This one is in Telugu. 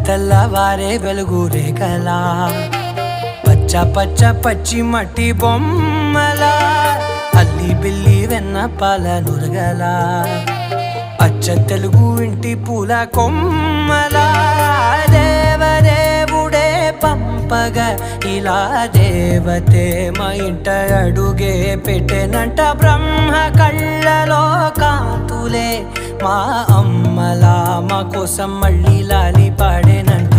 తెల్లవారే వెలుగు రేఖలా పచ్చ పచ్చ పచ్చి మట్టి బొమ్మలా అల్లి బిల్లి వెన్న పాల నురగలా అచ్చ తెలుగు ఇంటి పూల కొమ్మలా దేవదేవుడే పంపగా ఇలా దేవతే మా ఇంట అడుగే పెట్టెనంట బ్రహ్మ కళ్ళలో కాంతులే మా అమ్మలా మా కోసం మళ్ళీ లాలి పాడేనంట.